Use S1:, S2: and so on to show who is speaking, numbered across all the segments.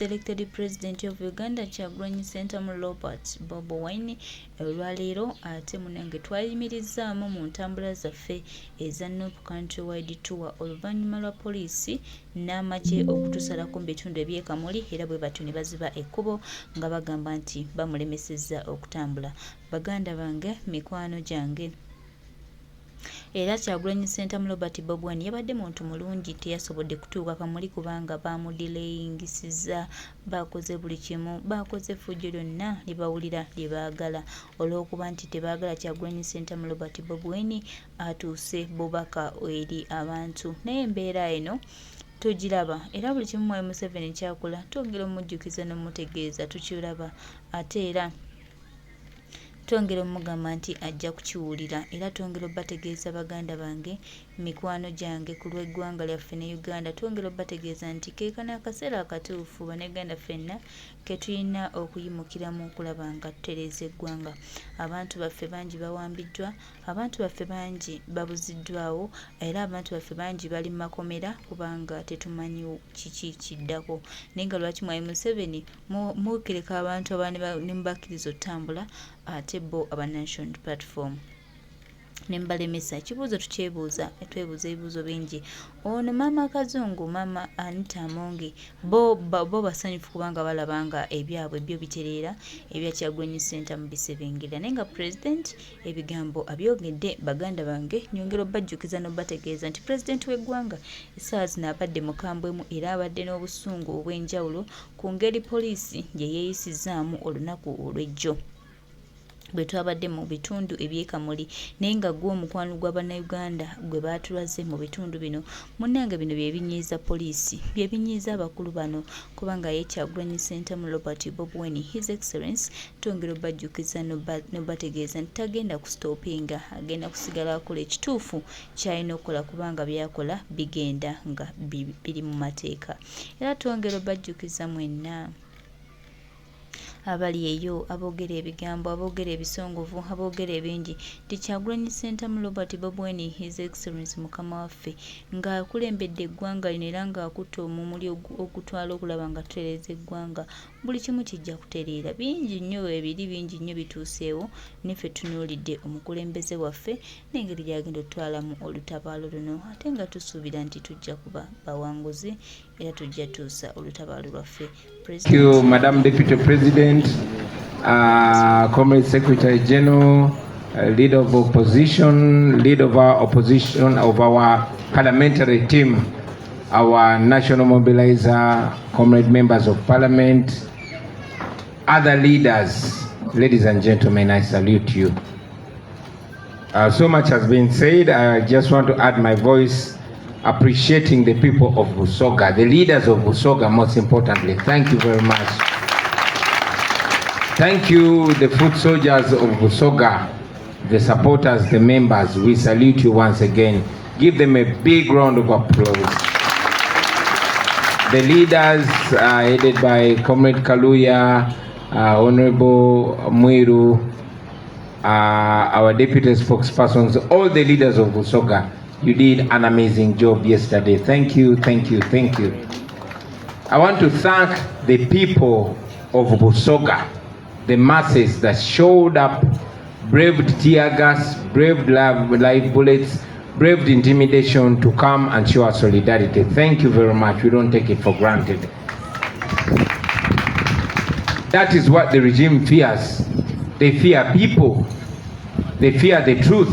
S1: Elected President of Uganda Kyagulanyi Ssentamu Robert Bobi Wine olwaleero ate munange twayimirizaamu mu ntambula zaffe eza North Countrywide Tour oluvannyuma lwa poliisi n'amagye okutusalako mu bitundu eby'e Kamuli era bwe batyo ne baziba ekkubo nga bagamba nti bamulemesezza okutambula. Baganda bange, mikwano gyange, era Kyagulanyi Ssentamu Robert Bobi Wine yabadde muntu mulungi, teyasobodde kutuuka Kamuli kubanga bamudilayingisizza, bakoze buli kimu, bakoze fujjo lyonna lye bawulira lye baagala olw'okuba nti tebaagala Kyagulanyi Ssentamu Robert Bobi Wine atuuse bubaka eri abantu. Naye embeera eno tugiraba era buli kimu Mwai Museveni kyakola twongera omujjukiza n'omutegeeza tukiraba ate era twongera omugamba nti ajja kukiwulira era twongera obategeeza baganda bange, mikwano gyange ku lw'eggwanga lyaffe ne Uganda, twongera obategeeza nti keekana akaseera akatuufu bannayuganda ffenna ke tulina okuyimukiramu okulaba nga tutereeza eggwanga. Abantu baffe bangi bawambiddwa, abantu baffe bangi babuziddwawo era abantu baffe bangi bali mu makomera kubanga tetumanyi kiki kiddako. Naye nga lwaki Mwai Museveni mukereka abantu ne mubakkiriza otambula ate bo aba National Platform ne mbalemesa? Ekibuuzo tukyebuuza, twebuuza ebibuuzo bingi. Ono maama Kazungu, maama Anita Amongi bo basanyufu kubanga balaba nga ebyabwe byo bitereera, ebya Kyagulanyi Ssentamu bisebengera. Naye nga President ebigambo abyogedde. Baganda bange, nyongera obajjukiza n'obategeeza nti President w'eggwanga essaawa zino abadde mukambwemu era abadde n'obusungu obw'enjawulo ku ngeri poliisi gye yeeyisizaamu olunaku olw'ejjo bwe twabadde mu bitundu eby'e Kamuli. Naye nga gwe omukwano gw'Abannayuganda gwe baatulaze mu bitundu bino, munnange bino bye binyiiza poliisi, bye binyiiza abakulu bano kubanga ye Kyagulanyi Ssentamu Robert Bobi Wine, His Excellence, twongera obajjukiza n'obategeeza nti tagenda kustoopinga, agenda kusigala akola ekituufu ky'alina okukola kubanga byakola bigenda nga biri mu mateeka. Era twongera obajjukiza mwenna abali eyo aboogera ebigambo, aboogera ebisongovu, aboogera ebingi nti Kyagulanyi Ssentamu Robert Bobi Wine, His Excellence, mukama waffe ng'akulembedde eggwanga lino era ng'akutte omumuli ogutwala okulaba nga tutereeza eggwanga, buli kimu kijja kutereera. Bingi nnyo ebiri, bingi nnyo bituuseewo, niffe tunuulidde omukulembeze waffe n'engeri gy'agenda otwalamu olutabaalo luno, ate nga tusuubira nti tujja kuba bawanguzi era tujja tuusa olutabaalo lwaffe.
S2: Thank you, Madam Deputy President, Comrade Secretary General, Leader of Opposition, Leader of our opposition, of our parliamentary team, our national mobilizer, Comrade members of Parliament, other leaders, ladies and gentlemen, I salute you. So much has been said. I just want to add my voice appreciating the people of Busoga, the leaders of Busoga most importantly. Thank you very much. Thank you, the foot soldiers of Busoga, the supporters, the members. We salute you once again. Give them a big round of applause. The leaders headed by Comrade Kaluya, Honorable Mwiru, our deputy spokespersons, all the leaders of Busoga. You did an amazing job yesterday. Thank you, thank you, thank you. I want to thank the people of Busoga, the masses that showed up, braved tear gas, braved live bullets, braved intimidation to come and show us solidarity. Thank you very much. We don't take it for granted. That is what the regime fears. They fear people. They fear the truth.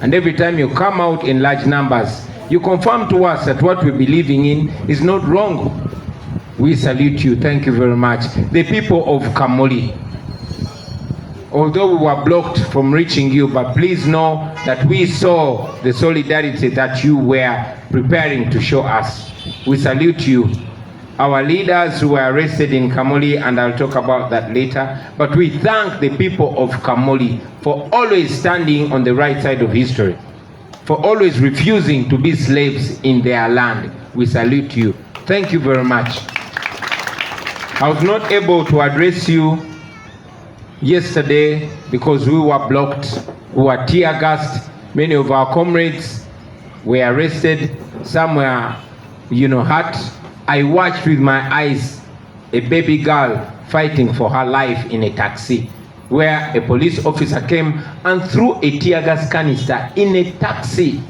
S2: And every time you come out in large numbers, you confirm to us that what we're believing in is not wrong. We salute you. Thank you very much. The people of Kamuli, although we were blocked from reaching you, but please know that we saw the solidarity that you were preparing to show us. We salute you. Our leaders who were arrested in Kamuli, and I'll talk about that later, but we thank the people of Kamuli for always standing on the right side of history, for always refusing to be slaves in their land. We salute you. Thank you very much. I was not able to address you yesterday because we were blocked, we were tear gassed. Many of our comrades were arrested, some were, hurt. I watched with my eyes a baby girl fighting for her life in a taxi, where a police officer came and threw a tear gas canister in a taxi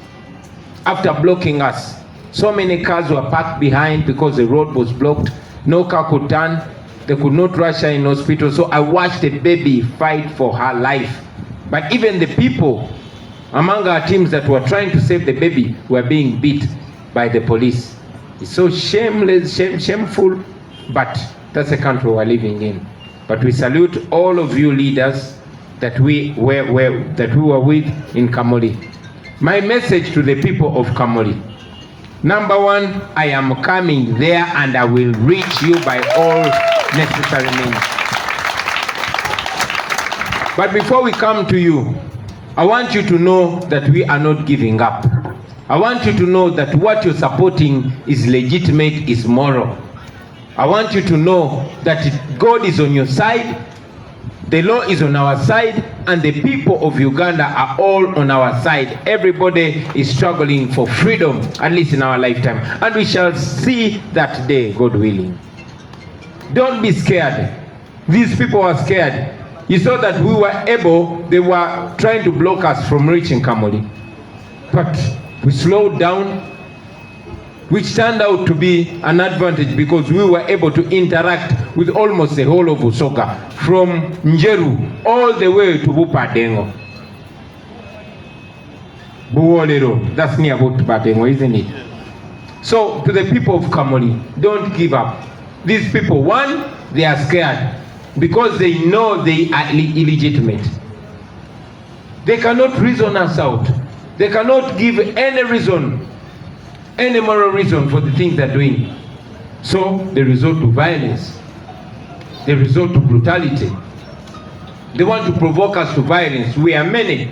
S2: after blocking us. So many cars were parked behind because the road was blocked. No car could turn. They could not rush her in hospital. So I watched a baby fight for her life. But even the people among our teams that were trying to save the baby were being beat by the police. It's so shameless, shameful, but that's the country we're living in. But we salute all of you leaders that we were with in Kamuli. My message to the people of Kamuli: number one, I am coming there and I will reach you by all necessary means. But before we come to you, I want you to know that we are not giving up. I want you to know that what you're supporting is legitimate, is moral. I want you to know that God is on your side, the law is on our side, and the people of Uganda are all on our side. Everybody is struggling for freedom, at least in our lifetime. And we shall see that day, God willing. Don't be scared. These people are scared. You saw that we were able, they were trying to block us from reaching Kamuli. But we slowed down, which turned out to be an advantage because we were able to interact with almost the whole of Busoga, from Njeru all the way to Bupadengo. Buolero, that's near Bupadengo, isn't it? So to the people of Kamuli, don't give up. These people, one, they are scared because they know they are illegitimate. They cannot reason us out. They cannot give any reason, any moral reason for the things they're doing. So they resort to violence. They resort to brutality. They want to provoke us to violence. We are many.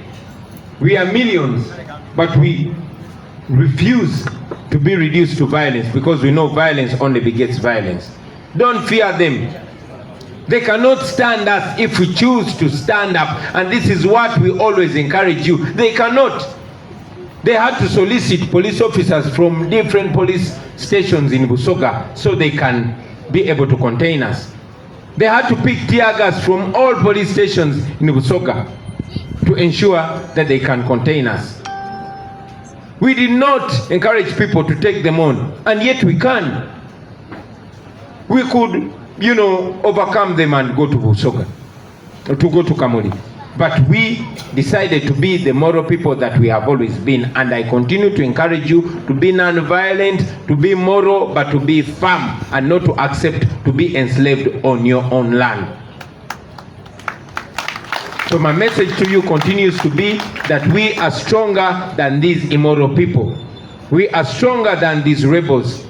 S2: We are millions. But we refuse to be reduced to violence because we know violence only begets violence. Don't fear them. They cannot stand us if we choose to stand up. And this is what we always encourage you. They cannot. They had to solicit police officers from different police stations in Busoga so they can be able to contain us. They had to pick tear gas from all police stations in Busoga to ensure that they can contain us. We did not encourage people to take them on, and yet we can. We could, overcome them and go to Busoga, to go to Kamuli. But we decided to be the moral people that we have always been. And I continue to encourage you to be non-violent, to be moral, but to be firm and not to accept to be enslaved on your own land. So my message to you continues to be that we are stronger than these immoral people. We are stronger than these rebels.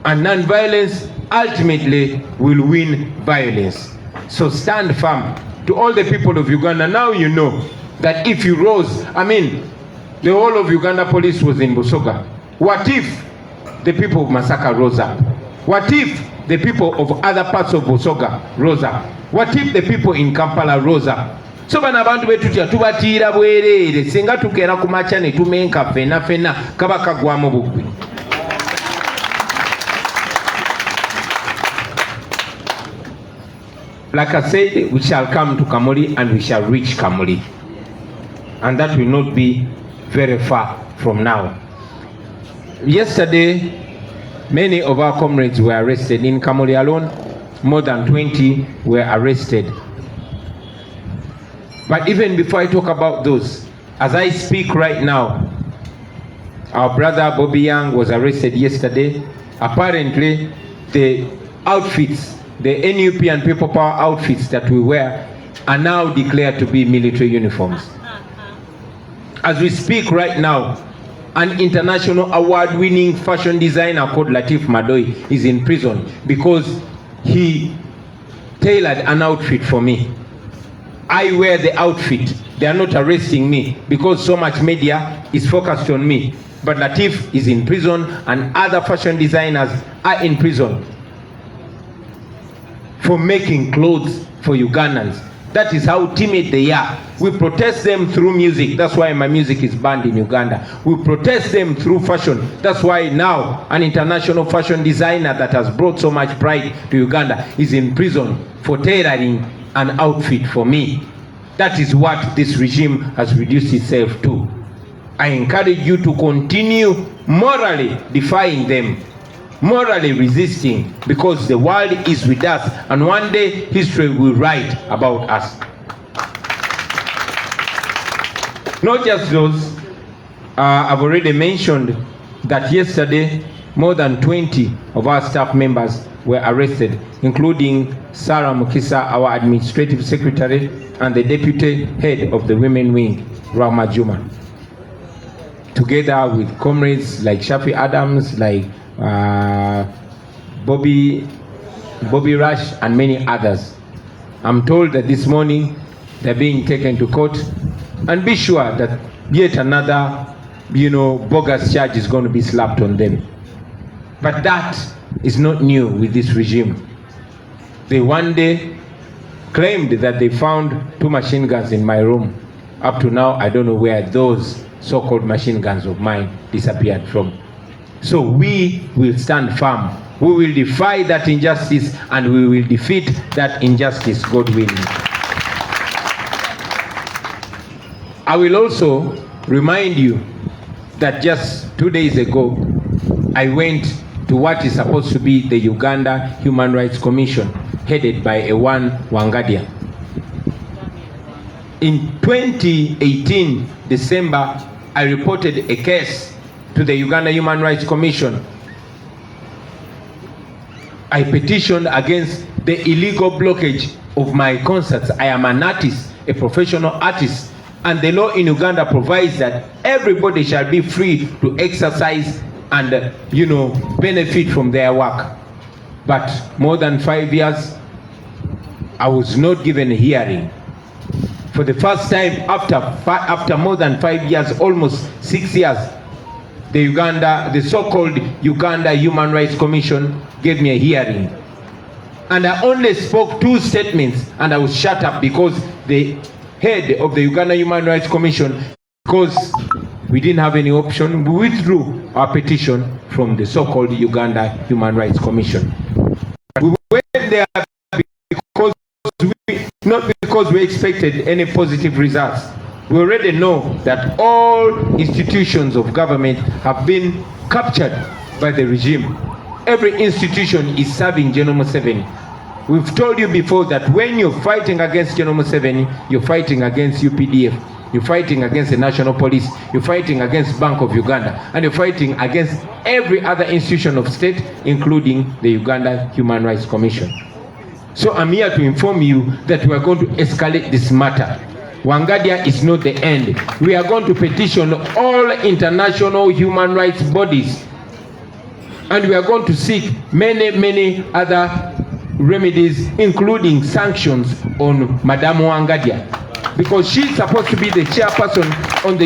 S2: And non-violence ultimately will win violence. So stand firm. To all the people of Uganda, now you know that if you rose, the whole of Uganda police was in Busoga. What if the people of Masaka rose up? What if the people of other parts of Busoga rose up? What if the people in Kampala rose up? So bana abantu betutya tubatiira bwerere singa tukera ku macha ne tumenka fena kaba kagwamu bugwi. Like I said, we shall come to Kamuli and we shall reach Kamuli. And that will not be very far from now. Yesterday, many of our comrades were arrested in Kamuli alone. More than 20 were arrested. But even before I talk about those, as I speak right now, our brother Bobi was arrested yesterday. Apparently, the outfits, the NUP and People Power outfits that we wear are now declared to be military uniforms. As we speak right now, an international award-winning fashion designer called Latif Madoi is in prison because he tailored an outfit for me. I wear the outfit. They are not arresting me because so much media is focused on me. But Latif is in prison and other fashion designers are in prison for making clothes for Ugandans. That is how timid they are. We protest them through music. That's why my music is banned in Uganda. We protest them through fashion. That's why now an international fashion designer that has brought so much pride to Uganda is in prison for tailoring an outfit for me. That is what this regime has reduced itself to. I encourage you to continue morally defying them, morally resisting, because the world is with us, and one day history will write about us. Not just those, I've already mentioned that yesterday more than 20 of our staff members were arrested, including Sarah Mukisa, our administrative secretary, and the deputy head of the women wing, Rama Juma, together with comrades like Shafi Adams, like Bobi Rush, and many others. I'm told that this morning they're being taken to court, and be sure that yet another, bogus charge is going to be slapped on them. But that is not new with this regime. They one day claimed that they found 2 machine guns in my room. Up to now, I don't know where those so-called machine guns of mine disappeared from. So we will stand firm. We will defy that injustice, and we will defeat that injustice, God willing. I will also remind you that just 2 days ago, I went to what is supposed to be the Uganda Human Rights Commission, headed by Ewan Wangadia. In 2018, December, I reported a case to the Uganda Human Rights Commission. I petitioned against the illegal blockage of my concerts. I am an artist, a professional artist, and the law in Uganda provides that everybody shall be free to exercise and benefit from their work. But more than 5 years, I was not given a hearing. For the first time after more than 5 years, almost 6 years, the so-called Uganda Human Rights Commission gave me a hearing. And I only spoke 2 statements, and I was shut up because the head of the Uganda Human Rights Commission, because we didn't have any option, we withdrew our petition from the so-called Uganda Human Rights Commission. We went there not because we expected any positive results. We already know that all institutions of government have been captured by the regime. Every institution is serving General Museveni. We've told you before that when you're fighting against General Museveni, you're fighting against UPDF, you're fighting against the National Police, you're fighting against Bank of Uganda, and you're fighting against every other institution of state, including the Uganda Human Rights Commission. So I'm here to inform you that we are going to escalate this matter. Wangadia is not the end. We are going to petition all international human rights bodies, and we are going to seek many other remedies, including sanctions on Madam Wangadia, because she's supposed to be the chairperson of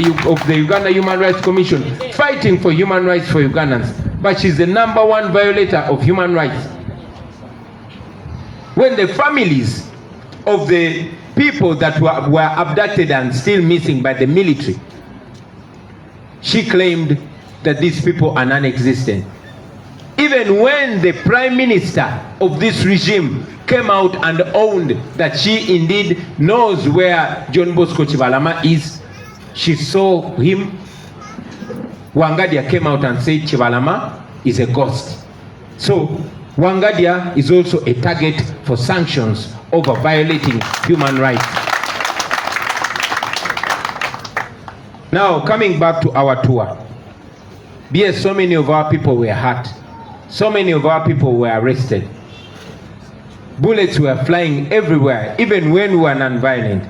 S2: the Uganda Human Rights Commission, fighting for human rights for Ugandans, but she's the #1 violator of human rights. When the families of the people that were abducted and still missing by the military, she claimed that these people are non-existent. Even when the prime minister of this regime came out and owned that she indeed knows where John Bosco Chibalama is, she saw him, Wangadia came out and said Chibalama is a ghost. So Wangadia is also a target for sanctions over violating human rights. Now, coming back to our tour. Yes, so many of our people were hurt. So many of our people were arrested. Bullets were flying everywhere, even when we were non-violent.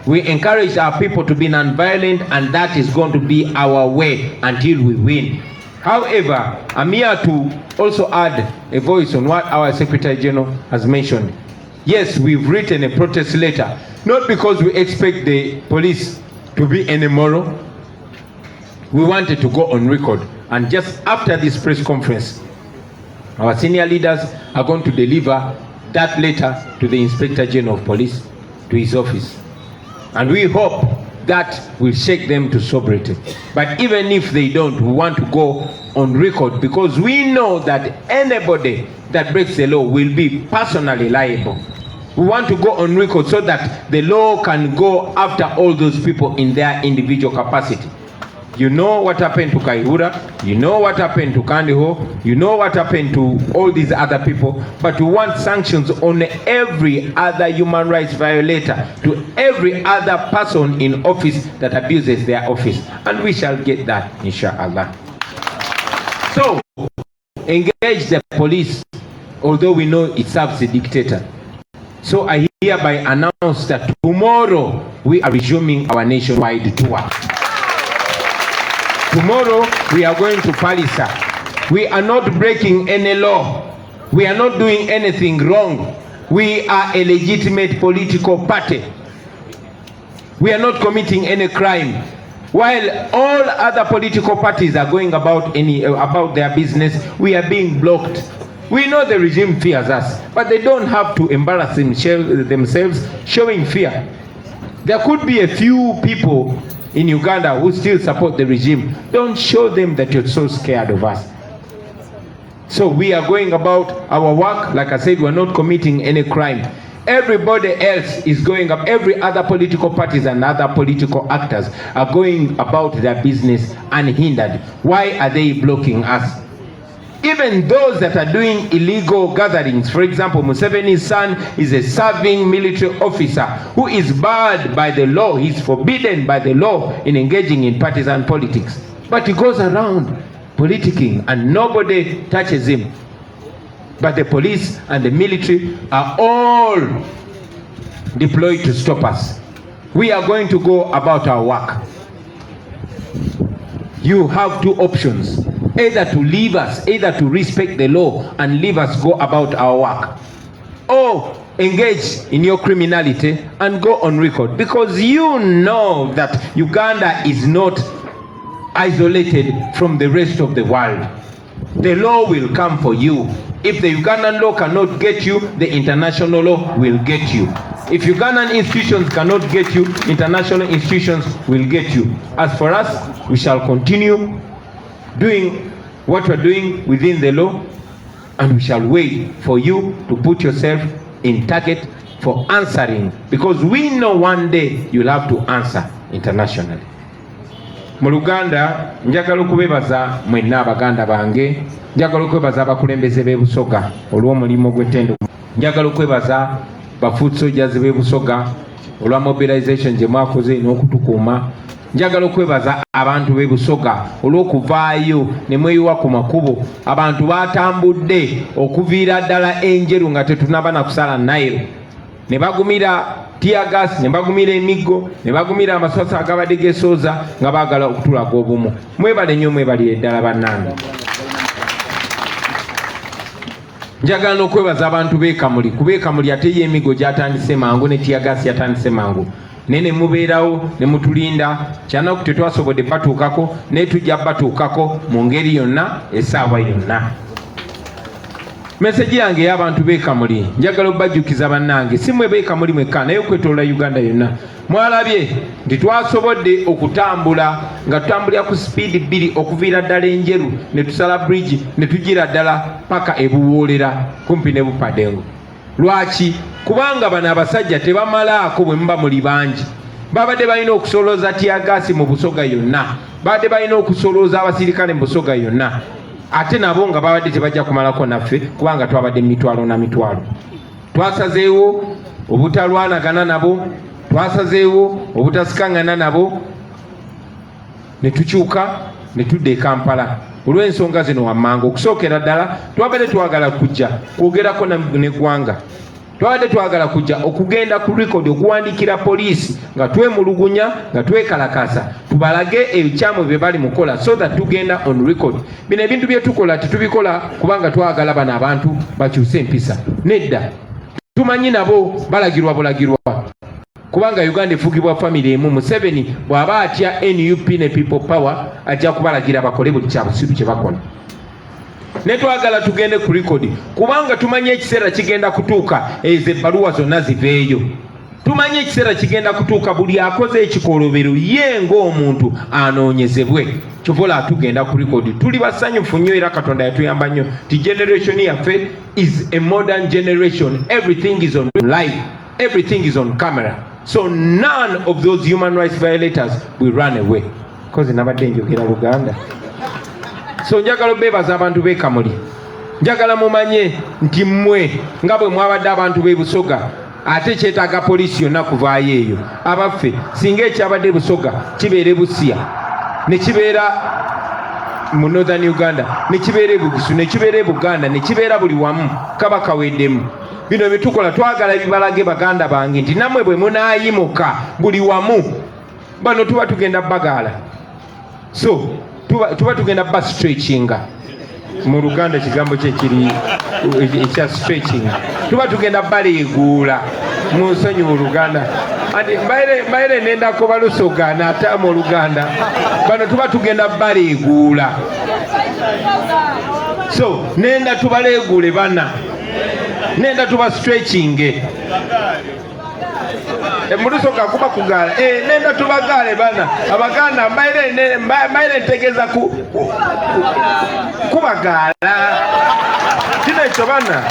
S2: We encouraged our people to be non-violent, and that is going to be our way until we win. However, I'm here to also add a voice on what our Secretary General has mentioned. Yes, we've written a protest letter, not because we expect the police to be any moral. We wanted to go on record, and just after this press conference, our senior leaders are going to deliver that letter to the Inspector General of Police. to his office. And we hope that will shake them to sobriety. But even if they don't, we want to go on record, because we know that anybody that breaks the law will be personally liable. We want to go on record so that the law can go after all those people in their individual capacity. You know what happened to Kaihura, you know what happened to Kandiho, you know what happened to all these other people, but we want sanctions on every other human rights violator, to every other person in office that abuses their office, and we shall get that, inshallah. So, engage the police, although we know it serves the dictator. So I hereby announce that tomorrow we are resuming our nationwide tour. Tomorrow we are going to Palisa. We are not breaking any law. We are not doing anything wrong. We are a legitimate political party. We are not committing any crime. While all other political parties are going about their business, we are being blocked. We know the regime fears us, but they don't have to embarrass themselves showing fear. There could be a few people in Uganda who still support the regime. Don't show them that you're so scared of us. So we are going about our work. Like I said, we're not committing any crime. Everybody else is going up. Every other political parties and other political actors are going about their business unhindered. Why are they blocking us? Even those that are doing illegal gatherings, for example, Museveni's son is a serving military officer who is barred by the law. He's forbidden by the law in engaging in partisan politics. But he goes around politicking and nobody touches him. But the police and the military are all deployed to stop us. We are going to go about our work. You have two options. Either to leave us, either to respect the law and leave us go about our work, or engage in your criminality and go on record, because you know that Uganda is not isolated from the rest of the world. The law will come for you. If the Ugandan law cannot get you, the international law will get you. If Ugandan institutions cannot get you, international institutions will get you. As for us, we shall continue doing what we're doing within the law, and we shall wait for you to put yourself in target for answering, because we know one day you'll have to answer internationally. Mu Luganda njagala okubebaza mwenna abaganda bange, njagala okwebaza abakulembeze b'e Busoga olw'omulimu gw'ettendo, njagala okwebaza bafoot soldiers b'e Busoga olwa mobilization gye mwakoze n'okutukuuma, njagala okwebaza abantu b'e Busoga olw'okuvaayo ne mweyiwa ku makubo. Abantu batambudde okuviira ddala enjeru nga tetunaba na kusala Nile, ne bagumira tiagas, ne bagumira emiggo, ne bagumira amaswasa agabadde gesooza nga baagala okutulaga obumu. Mwebale nnyo, mwebalire ddala bannange. Njagala n'okwebaza abantu b'e Kamuli. Ku b'e Kamuli ate y'emiggo gyatandise mangu ne tiagas yatandise mangu. Nene mubeerawo ne mutulinda, kyanaku tetwasobodde batuukako naye tujja batuukako mu ngeri yonna essaawa yonna. Meseji yange y'abantu b'e Kamuli, njagala obbajjukiza bannange, si mwe b'e Kamuli mwekka naye okwetoloola Uganda yonna. Mwalabye nti twasobodde okutambula nga tutambulira ku sipiidi 2 okuviira ddala enjeru ne tusala bridge ne tugira ddala paka e Buwoolera kumpi ne Bupadengo. Lwaki? Kubanga bano abasajja tebamalaako bwe muba muli bangi. Babadde balina okusolooza tiagasi mu Busoga yonna, babadde balina okusolooza abasirikale mu Busoga yonna, ate nabo nga babadde tebajja kumalako naffe kubanga twabadde mitwalo na mitwalo. Twasazeewo obutalwanagana nabo, twasazeewo obutasikangana nabo, ne tukyuka ne tudda e Kampala olw'ensonga zino wammanga. Okusookera ddala twabadde twagala kujja kwogerako n'eggwanga, twabadde twagala kujja okugenda ku record okuwandiikira poliisi nga twemulugunya nga twekalakasa tubalage ebikyamu bye bali mukola, so that tugenda on record. Bino ebintu bye tukola tetubikola kubanga twagala bano abantu bakyuse empisa, nedda. Tumanyi nabo balagirwa bulagirwa kubanga Uganda efugibwa family emu. Museveni bw'aba atya NUP ne People Power ajja kubalagira bakole buli kyabusiru kye bakola. Ne twagala tugende ku record kubanga tumanyi ekiseera kigenda kutuuka ezo ebbaluwa zonna ziveeyo. Tumanye ekiseera kigenda kutuuka buli akoze ekikolobero ye ng'omuntu anoonyezebwe. Kyova tugenda ku record. Tuli basanyufu nnyo era Katonda yatuyamba nnyo. Ti generation yaffe is a modern generation. Everything is on live. Everything is on camera. So none of those human rights violators will run away. Because nabadde njogera Luganda. So njagala bebaza abantu b'e Kamuli. Njagala mumanye nti mmwe nga bwe mwabadde abantu b'e Busoga ate kyetaaga poliisi yonna kuvaayo eyo. Abaffe singa ekyabadde Busoga kibeere Busia ne kibeera mu Northern Uganda ne kibeera Bugisu ne kibeera Buganda ne kibeera buli wamu kaba kaweddemu. Bino bitukola twagala bibalage baganda bange nti namwe bwe munaayimuka buli wamu bano tuba tugenda bagala. So tuba tugenda ba stretchinga. Mu Luganda kigambo kye kiri ekya stretching. Tuba tugenda baleeguula mu nsonyi mu Luganda. Ati mbaire nenda ko balusoga n'ata mu Luganda. Bano tuba tugenda baleeguula. So nenda tubaleeguule bana. Nenda tuba stretching. Mulusoka kuba kugala nenda tubagale bana abaganda mbaire ntegeza kubagala kino ekyo bana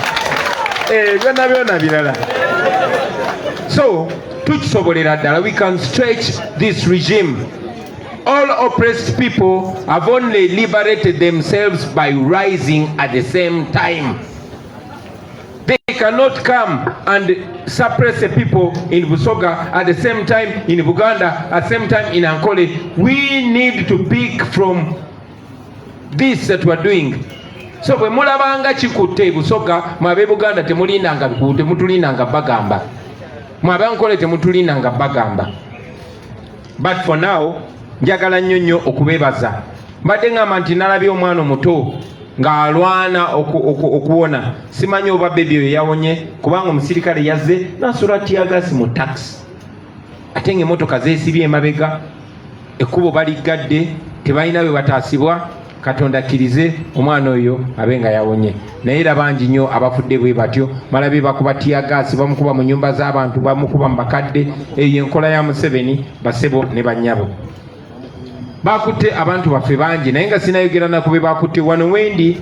S2: byonna birala. So tukisobolera ddala, we can stretch this regime. All oppressed people have only liberated themselves by rising at the same time. They cannot come and suppress the people in Busoga at the same time in Buganda, at the same time in Ankole. We need to pick from this that we are doing. So bwe mulabanga kikutte Busoga mwabe Buganda temulindanga bikutte mutulindanga bagamba. Mwabe Ankole temutulindanga bagamba. But for now njagala nnyo okubebaza. Mbadde ngamba nti nalabye omwana omuto ng'alwana okuwona. Simanyi oba bebi oyo yawonye kubanga omusirikale yazze n'asula tiyagasi mu taxi. Ate ng'emmotoka zeesibye emabega, ekkubo baliggadde, tebalina bwe bataasibwa. Katonda akkirize omwana oyo abe nga yawonye. Naye era bangi nnyo abafudde bwe batyo. Malabe bakuba tiyagasi, bamukuba mu nnyumba z'abantu, bamukuba mu bakadde. Eyo enkola ya Museveni, basebo ne bannyabo. Bakutte abantu baffe bangi naye nga sinayogera nakube bakutte wano wendi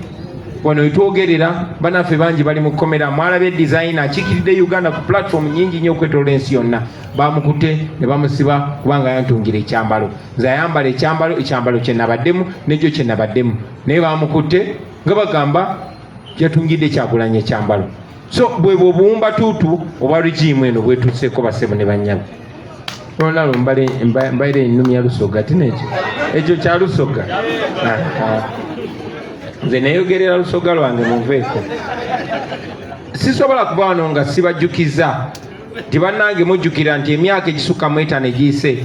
S2: wano etwogerera banaffe bangi bali mu komera. Mwalabye designer akikiridde Uganda ku platform nyingi nnyo okwetola ensi yonna. Bamukutte ne bamusiba kubanga yantungira ekyambalo. Nze ayambala ekyambalo kye nabaddemu n'ekyo kye nabaddemu. Naye bamukutte nga bagamba yatungidde Kyagulanyi ekyambalo. So bwe buwumba tuutu oba regime eno bwetuseeko basebo ne bannyabo. Nalo mbaire ennumi ya Lusoga tinekyo ekyo kya Lusoga. Nze neyogerera Lusoga lwange muveeko. Sisobola kuba wano nga sibajjukiza nti bannange mujjukira nti emyaka egisukka mu 5 egiyise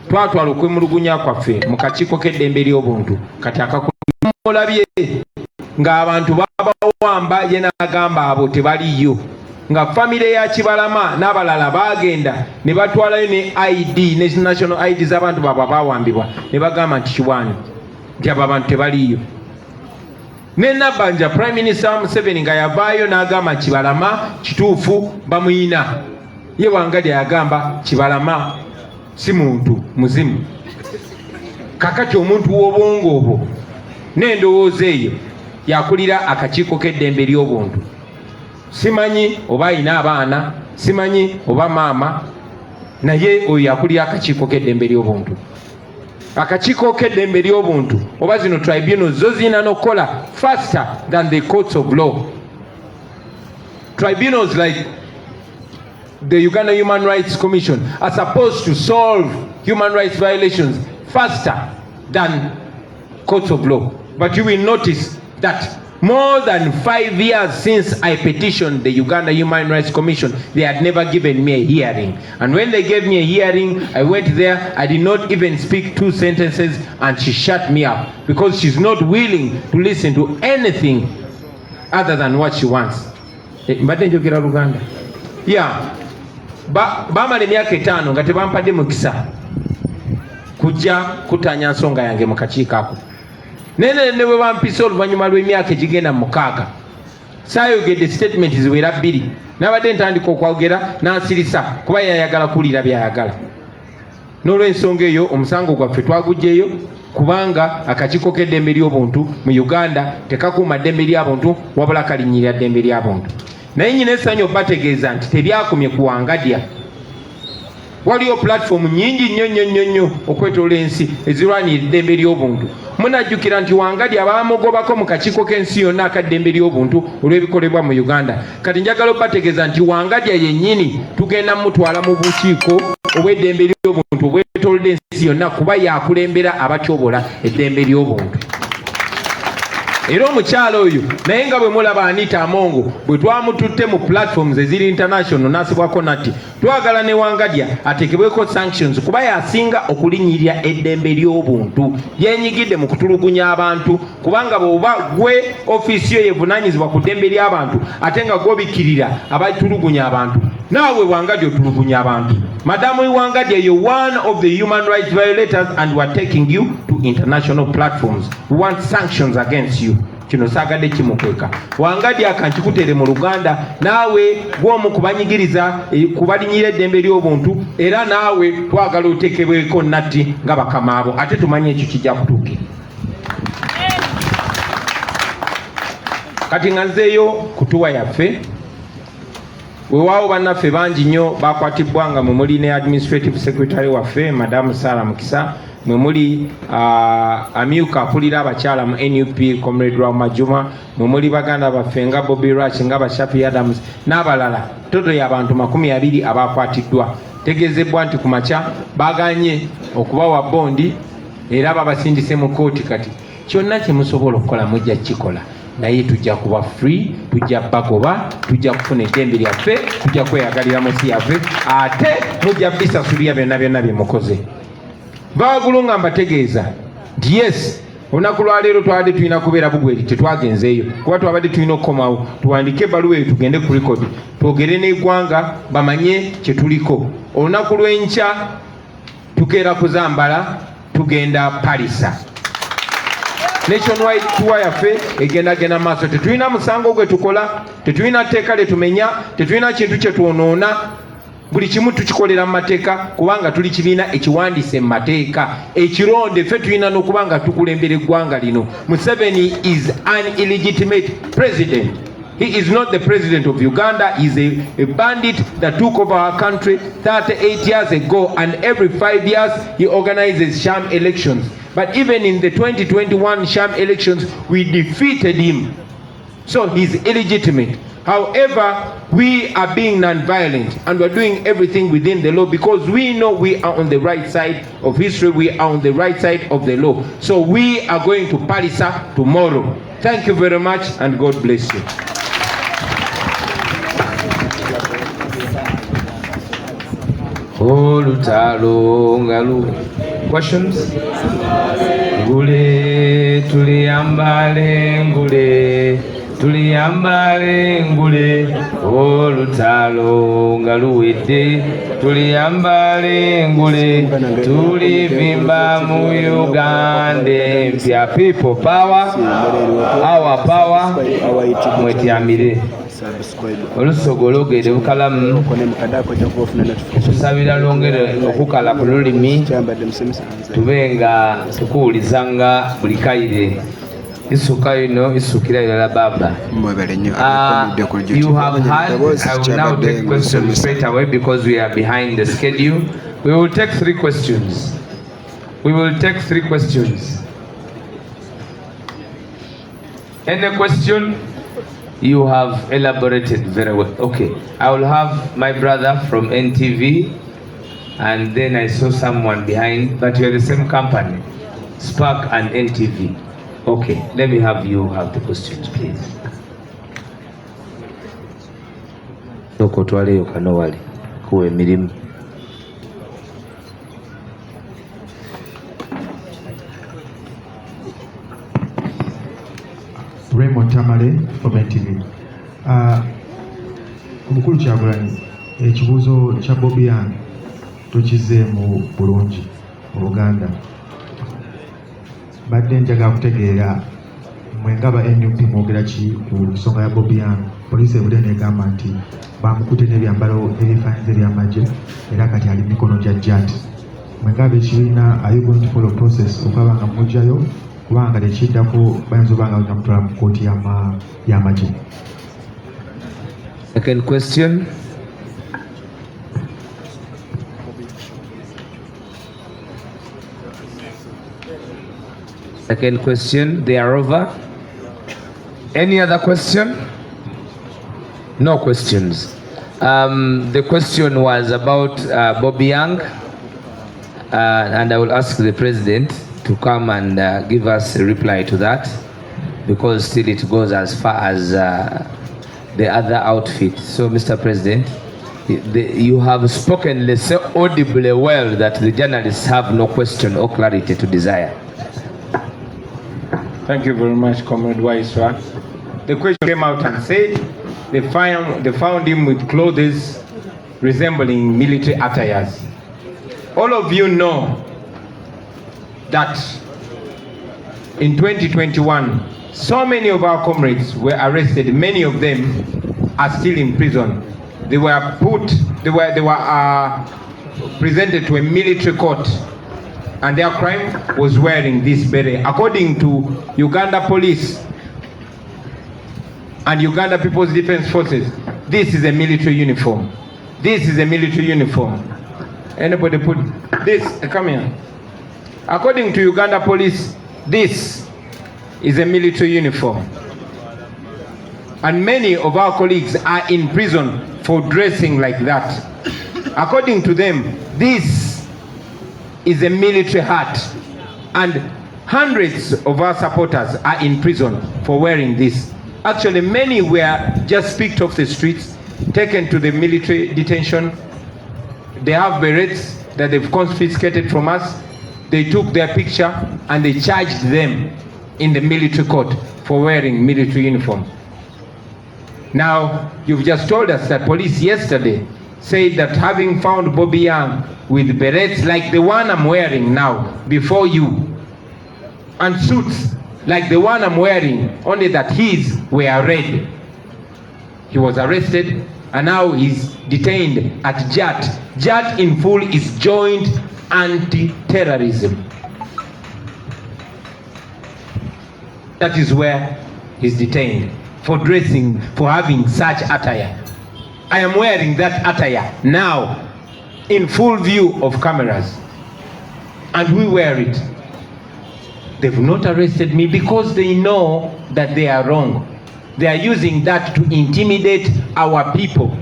S2: twatwala okwemulugunya kwaffe mu kakiiko k'eddembe ly'obuntu kati akakulabye ng'abantu babawamba ye n'agamba abo tebaliyo. Nga famire ya Kibalama n'abalala bagenda ne batwalayo ne ID ne national ID z'abantu baba bawambibwa ne bagamba nti kiwani nti abo abantu tebaliyo. Ne Nabanja Prime Minister Museveni nga yavaayo n'agamba Kibalama kituufu bamuyina. Ye Wangali yagamba Kibalama si muntu muzimu. Kakati omuntu w'obwongo obwo n'endowooza eyo yakulira akakiiko k'eddembe ly'obuntu. Simanyi oba ayina abaana, simanyi oba maama, naye oyo yakulira akakiiko k'eddembe ly'obuntu. Akakiiko k'eddembe ly'obuntu oba zino tribunals zo zirina n'okukola faster than the courts of law. Tribunals like the Uganda Human Rights Commission are supposed to solve human rights violations faster than courts of law. But you will notice that more than 5 years since I petitioned the Uganda Human Rights Commission, they had never given me a hearing. And when they gave me a hearing, I went there, I did not even speak 2 sentences, and she shut me up because she's not willing to listen to anything other than what she wants. Mbadde njogera Luganda. Yeah. Bamala emyaka 5 nga tebampadde mukisa kujja kutanya nsonga yange mu kakiiko ako. Nene bwe bampisa oluvannyuma lw'emyaka egigenda mu 6 saayogedde statement ziwera bbiri n'abadde ntandika okwogera n'asirisa kuba yayagala kuwulira byayagala. N'olw'ensonga eyo omusango gwaffe twagugyeyo kubanga akakiiko k'eddembe ly'obuntu mu Uganda tekakuuma ddembe ly'abuntu wabula kalinyirira ddembe ly'abuntu. Naye nyina essanyu bategeeza nti teryakumye kuwangadya. Waliyo platform nyingi nnyo okwetoloola ensi ezirwanira eddembe ly'obuntu. Munajjukira nti wangadya baamugobako mu kakiiko k'ensi yonna akaddembe ly'obuntu olw'ebikolebwa mu Uganda. Kati njagala obategeeza nti wangadya yennyini tugenda mutwala mu bukiiko obw'eddembe ly'obuntu obwetolodde ensi yonna kuba yakulembera abatyobola eddembe ly'obuntu. Era omukyalo oyo naye nga bwe mulaba Anita Amongo bwe twamututte mu platforms eziri international n'asibwako nati twagala ne wangadya atekebweko sanctions kuba yasinga okulinyirira eddembe ly'obuntu. Yenyigidde mu kutulugunya abantu kubanga bw'oba gwe ofiisi yo yevunaanyizibwa ku ddembe ly'abantu ate nga gw'obikkirira abatulugunya abantu, naawe wangadya otulugunya abantu. Madamu Wangadya, you're one of the human rights violators and we're taking you to international platforms. We want sanctions against you. Kino saagadde kimukweka. Wangadya akankikutere mu Luganda naawe gw'omu kubanyigiriza kubalinyira eddembe ly'obuntu era naawe twagala otekebweko natti nga bakamaabo ate tumanye ekyo kijja kutuukira. Kati nga nzeeyo kutuwa yaffe weewaawo bannaffe bangi nnyo bakwatibwa nga mwe muli ne administrative secretary waffe Madamu Sarah Mukisa, mwe muli amyuka apulira abakyala mu NUP Comrade Rama Juma, mwe muli baganda baffe nga Bobi Rach nga Bashafi Adams n'abalala. Toto y'abantu 20 abakwatiddwa. Tegeezebwa nti ku makya baganye okubawa bondi era babasindise mu kooti. Kati kyonna kye musobola okukola mujja kikola, naye tujja kuba free, tujja bagoba, tujja kufuna eddembe lyaffe, tujja kweyagalira mu nsi yaffe, ate mujja bisasulira byonna bye mukoze. Baagulu nga mbategeeza nti yes, olunaku lwaleero twabadde tulina kubeera bugweri tetwagenzeeyo kuba twabadde tulina okukomawo tuwandike ebbaluwa eyo tugende ku likodi twogere n'eggwanga bamanye kye tuliko. Olunaku lw'enkya tukeera kuzambala tugenda Parisa. Nationwide tour yaffe egenda maaso. Tetulina musango gwe tukola, tetulina tteeka lye tumenya, tetulina kintu kye twonoona. Buli kimu tukikolera mu mateeka kubanga tuli kibiina ekiwandiise mu mateeka. Ekironde ffe tulina n'okubanga tukulembera eggwanga lino. Museveni is an illegitimate president. He is not the president of Uganda. He is a bandit that took over our country 38 years ago, and every 5 years he organizes sham elections. But even in the 2021 sham elections, we defeated him. So he's illegitimate. However, we are being non-violent and we're doing everything within the law because we know we are on the right side of history. We are on the right side of the law. So we are going to Parisa tomorrow. Thank you very much and God bless you. Questions? Ngule tuliyambale ngule tuliyambale ngule olutalo nga luwedde tuliyambale ngule tulivimba mu Uganda empya. People power, our power, mwetyamire olusogo olwogere bukalamu tusabira lwongere okukala ku lulimi tube nga tukuwulizanga buli kaire isuka ino isukira ilala baba. You have had, I will now take questions straight away because we are behind the schedule. We will take 3 questions. We will take 3 questions. Any question? You have elaborated very well. Okay, I will have my brother from NTV, and then I saw someone behind, but you are the same company, Spark and NTV. Okay, let me have you have the questions, please. Okotwale yokanowale kuwe mirimu.
S3: Raymond Tamale from NTV. Omukulu Kyagulanyi, ekibuuzo kya Bobi yange tukizeemu bulungi mu Buganda. Badde njagala kutegeera mwengaba NUP mwogera ki ku nsonga ya Bobi Wine? Poliisi ebudde negamba nti bamukutte n'ebyambalo ebifaanyiza ebyamagye era kati ali mikono gya jjati. Mwengaba ekibiina, are you going to follow process okwaba nga mujjayo kubanga tekiddako bayinza oba nga bakamutwala mu kkooti y'amagye?
S2: Second question. Second question, they are over. Any other question? No questions. The question was about Bobi Wine, and I will ask the President to come and give us a reply to that, because still it goes as far as the other outfit. So, Mr. President, you have spoken so audibly well that the journalists have no question or clarity to desire. Thank you very much, Comrade Waiswa. The question came out and said they found him with clothes resembling military attires. All of you know that in 2021, so many of our comrades were arrested. Many of them are still in prison. They were presented to a military court, and their crime was wearing this beret. According to Uganda Police and Uganda People's Defense Forces, this is a military uniform. This is a military uniform. Anybody put this? Come here. According to Uganda Police, this is a military uniform. And many of our colleagues are in prison for dressing like that. According to them, this is a military hat, and hundreds of our supporters are in prison for wearing this. Actually, many were just picked off the streets, taken to the military detention. They have berets that they've confiscated from us. They took their picture and they charged them in the military court for wearing military uniform. Now, you've just told us that police yesterday said that having found Bobi Wine with berets like the one I'm wearing now before you, and suits like the one I'm wearing, only that his were red. He was arrested and now he's detained at JAT. JAT in full is Joint Anti-Terrorism. That is where he's detained for dressing, for having such attire. I am wearing that attire now in full view of cameras, and we wear it. They've not arrested me because they know that they are wrong. They are using that to intimidate our people.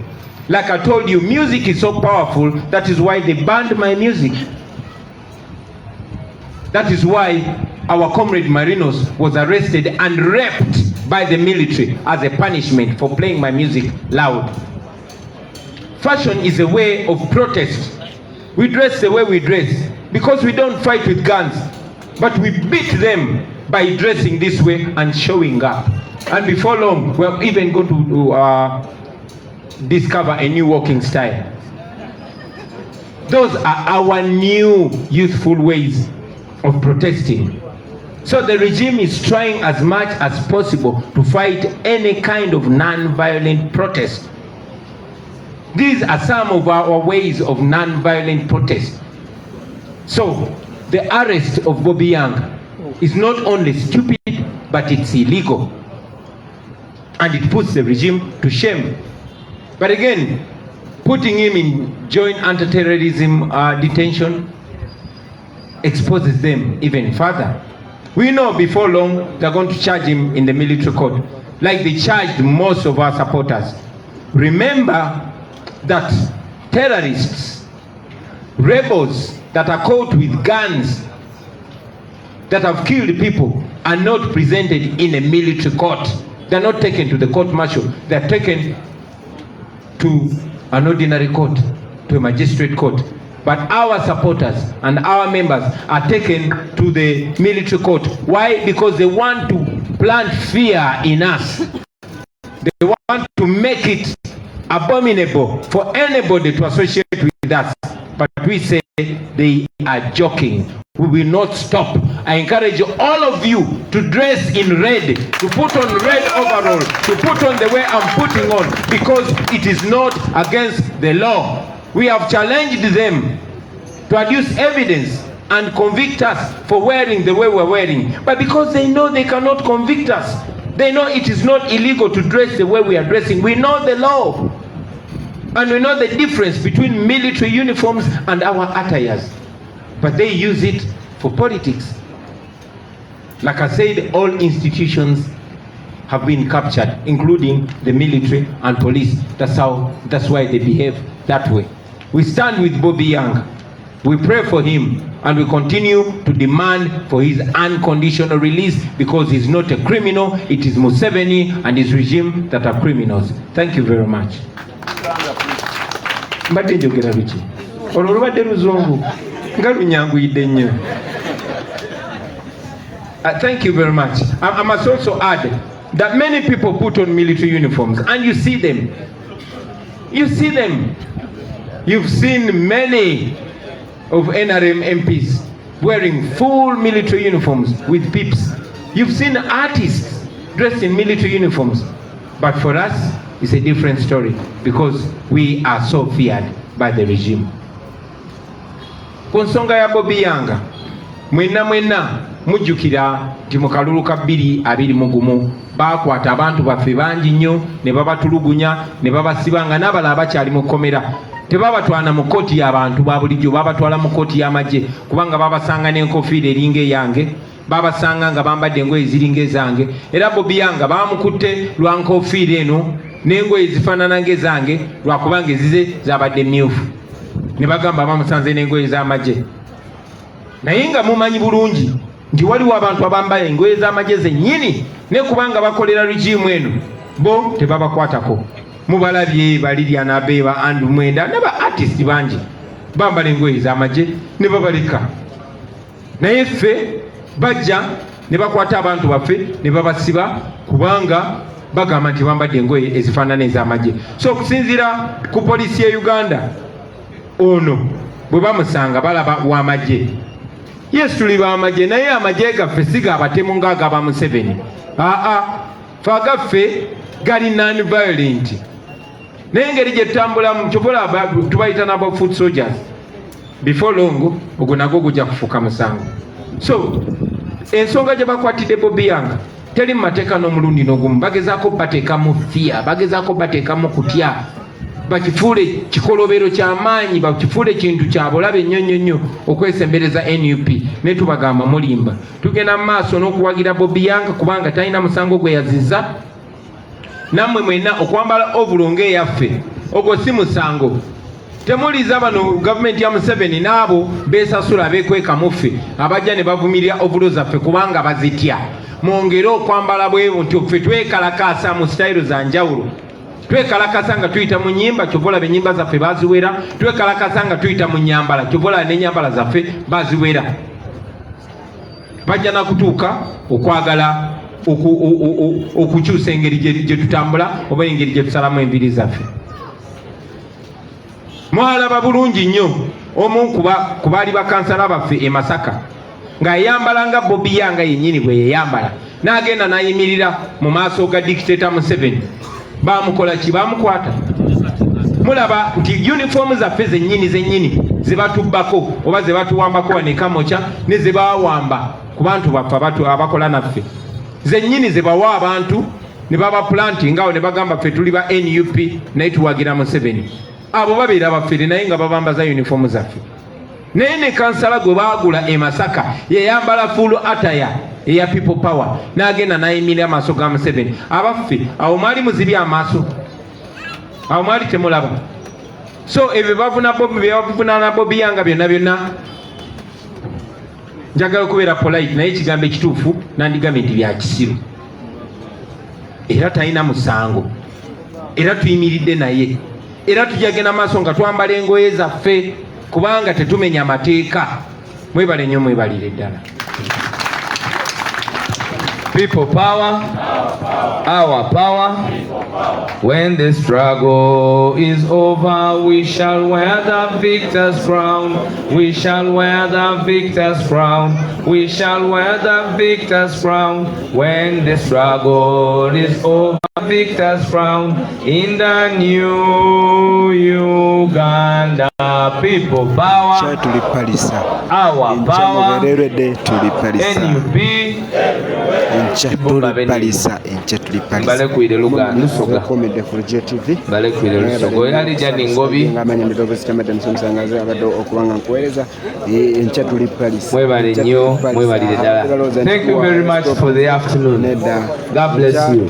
S2: Like I told you, music is so powerful, that is why they banned my music. That is why our comrade Marinos was arrested and raped by the military as a punishment for playing my music loud. Fashion is a way of protest. We dress the way we dress because we don't fight with guns, but we beat them by dressing this way and showing up. And before long, we're even going to discover a new walking style. Those are our new youthful ways of protesting. So the regime is trying as much as possible to fight any kind of non-violent protest. These are some of our ways of non-violent protest. So the arrest of Bobi Wine is not only stupid, but it's illegal. And it puts the regime to shame. But again, putting him in joint anti-terrorism detention exposes them even further. We know before long they're going to charge him in the military court, like they charged most of our supporters. Remember that terrorists, rebels that are caught with guns, that have killed people, are not presented in a military court. They're not taken to the court martial. They're taken to an ordinary court, to a magistrate court. But our supporters and our members are taken to the military court. Why? Because they want to plant fear in us. They want to make it abominable for anybody to associate with us. but we say they are joking. We will not stop. I encourage all of you to dress in red, to put on red overall, to put on the way I'm putting on, because it is not against the law. We have challenged them to adduce evidence and convict us for wearing the way we're wearing. But because they know they cannot convict us, they know it is not illegal to dress the way we are dressing. We know the law. And we know the difference between military uniforms and our attires. But they use it for politics. Like I said, all institutions have been captured, including the military and police. That's why they behave that way. We stand with Bobi Young. We pray for him, and we continue to demand for his unconditional release, because he's not a criminal. It is Museveni and his regime that are criminals. Thank you very much. Mbadde njogera biki olwo lubadde luzungu nga lunyanguyidde nnyo. Thank you very much. I must also add that many people put on military uniforms, and you see them. You see them. You've seen many of NRM MPs wearing full military uniforms with pips. You've seen artists dressed in military uniforms. But for us, it's a different story, because we are so feared by the regime. Ku nsonga ya Bobi Yanga, mwenna mujjukira nti mu kalulu ka 2021 bakwata abantu baffe bangi nnyo ne babatulugunya ne babasiba nga n'abalala bakyali mu kkomera. Tebabatwala mu kkooti y'abantu ba bulijjo, babatwala mu kkooti y'amagye, kubanga babasanga n'enkofiira eringa eyange, babasanga nga bambadde engoye ziringa ezange. Era Bobi Yanga bamukutte lwa nkofiira eno n'engoye zifaanana ng'ezange, lwakubanga ezize zabadde mmyufu. Ne bagamba bamusanze n'engoye z'amagye. Naye nga mumanyi bulungi nti waliwo abantu abambala engoye z'amagye zennyini, ne kubanga bakolera regimu eno bo tebabakwatako. Mubalabye balirya n'abeeba andu mwenda n'aba artist bangi bambala engoye z'amagye ne babaleka. Naye ffe bajja ne bakwata abantu baffe ne babasiba kubanga bagamba nti bambadde engoye ezifaanana ez'amagye. So okusinziira ku poliisi ya Uganda, ono bwe bamusanga balaba w'amagye. Yes, tuli b'amagye, naye amagye gaffe si gaabatemu ng'agaba Museveni. Fe agaffe gali non-violent. N'engeri gye tutambulamu kyobola tubayita nabo foot soldiers. Before long ogwo nagwo gujja kufuuka musango. So ensonga gye bakwatidde Bobi Yanga teri mu mateeka n'omulundi n'ogumu. Bagezaako bateekamu fear, bagezaako bateekamu kutya, bakifuule kikolobero ky'amaanyi, bakifuule kintu kya bulabe nnyo nnyo okwesembereza NUP. Ne tubagamba mulimba. Tugenda mu maaso n'okuwagira Bobi Yanga kubanga talina musango gwe yazizza. Nammwe mwenna okwambala obulongo eyaffe ogwo si musango. Temuliza bano gavumenti ya Museveni n'abo beesasula beekweka muffe abajja ne bavumirira ovulo zaffe kubanga bazitya. Mwongere okwambala bwebu nti ffe twekalakaasa mu sitayiro za njawulo. Twekalakasa nga tuyita mu nnyimba, kyovola ennyimba zaffe baziwera. Twekalakasa nga tuyita mu nnyambala, kyovola n'ennyambala zaffe baziwera. Bajja na kutuuka okwagala okukyusa engeri gye tutambula oba engeri gye tusalamu enviri zaffe. Mwalaba bulungi nnyo omu ku baali bakansala baffe e Masaka ng'ayambala nga Bobi Yanga yennyini bwe yeyambala, n'agenda n'ayimirira mu maaso ga dictator Museveni. Baamukola ki? Baamukwata. Mulaba nti uniform zaffe zennyini ze batubbako oba ze batuwambako wano e Kamotya ne ze baawamba ku bantu baffe abakola naffe, zennyini ze bawa abantu ne baba planting awo ne bagamba ffe tuli ba NUP naye tuwagira Museveni. Abo babeera baffere naye nga babambaza uniform zaffe. Naye ne kansala gwe baagula e Masaka yeyambala full attire eya people power, n'agenda n'ayimirira amaaso ga Museveni. Abaffe awo mwali muzibi amaaso, awo mwali temulaba. So ebyo bavunana Bobi Yanga byonna njagala okubeera polite, naye ekigambo ekituufu nandigambe nti bya kisiru. Era talina musango, era tuyimiridde naye, era tujagenda maaso nga twambala engoye zaffe kubanga tetumenya mateeka. Mwebale nnyo, mwebalire ddala. People power, our power. When the struggle is over, we shall wear the victor's crown. We shall wear the victor's crown. We shall wear the victor's crown. When the struggle is over, victor's crown in the new Uganda. People power, our power, NUP. Balekwire Luganda soga balekwire lusogo yali jani ngobi mwebale nnyo mwebalire ddala. Thank you very much for the afternoon. God bless you.